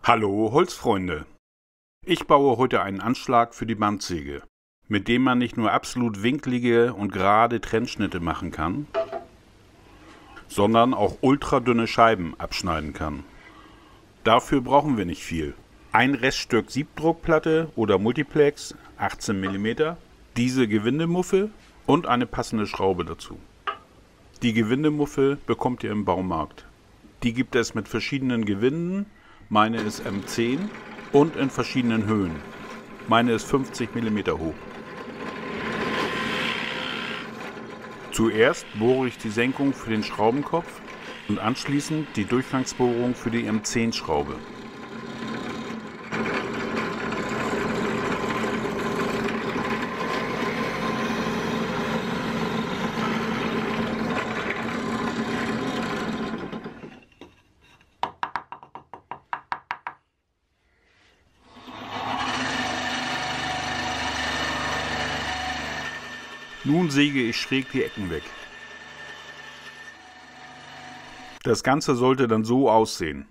Hallo Holzfreunde! Ich baue heute einen Anschlag für die Bandsäge, mit dem man nicht nur absolut winklige und gerade Trennschnitte machen kann, sondern auch ultradünne Scheiben abschneiden kann. Dafür brauchen wir nicht viel. Ein Reststück Siebdruckplatte oder Multiplex, 18 mm, diese Gewindemuffe und eine passende Schraube dazu. Die Gewindemuffe bekommt ihr im Baumarkt. Die gibt es mit verschiedenen Gewinden. Meine ist M10 und in verschiedenen Höhen. Meine ist 50 mm hoch. Zuerst bohre ich die Senkung für den Schraubenkopf und anschließend die Durchgangsbohrung für die M10-Schraube. Nun säge ich schräg die Ecken weg. Das Ganze sollte dann so aussehen.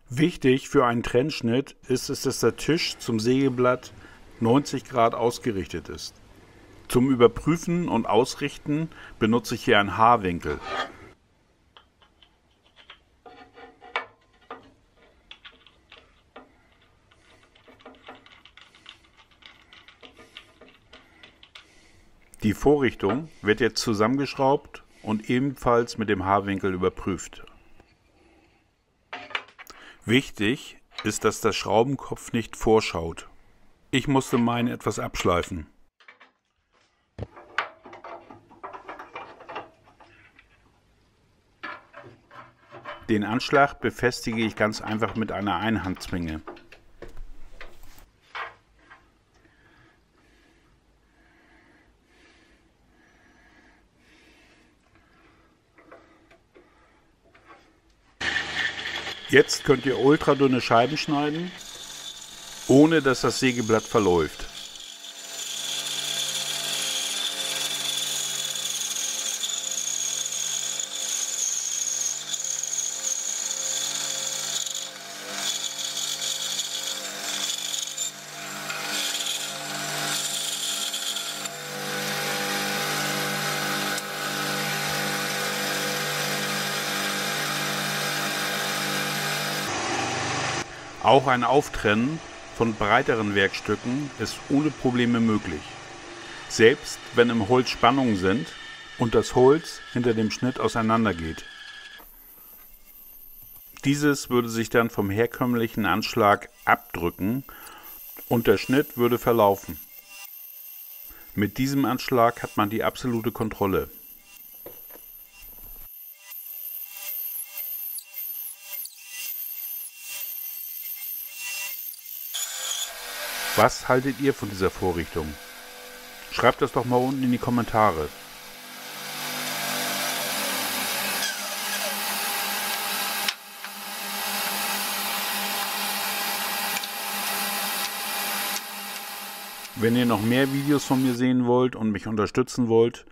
Wichtig für einen Trennschnitt ist es, dass der Tisch zum Sägeblatt 90 Grad ausgerichtet ist. Zum Überprüfen und Ausrichten benutze ich hier einen Haarwinkel. Die Vorrichtung wird jetzt zusammengeschraubt und ebenfalls mit dem Haarwinkel überprüft. Wichtig ist, dass der Schraubenkopf nicht vorschaut. Ich musste meinen etwas abschleifen. Den Anschlag befestige ich ganz einfach mit einer Einhandzwinge. Jetzt könnt ihr ultradünne Scheiben schneiden, ohne dass das Sägeblatt verläuft. Auch ein Auftrennen von breiteren Werkstücken ist ohne Probleme möglich, selbst wenn im Holz Spannungen sind und das Holz hinter dem Schnitt auseinandergeht. Dieses würde sich dann vom herkömmlichen Anschlag abdrücken und der Schnitt würde verlaufen. Mit diesem Anschlag hat man die absolute Kontrolle. Was haltet ihr von dieser Vorrichtung? Schreibt das doch mal unten in die Kommentare. Wenn ihr noch mehr Videos von mir sehen wollt und mich unterstützen wollt,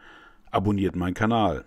abonniert meinen Kanal.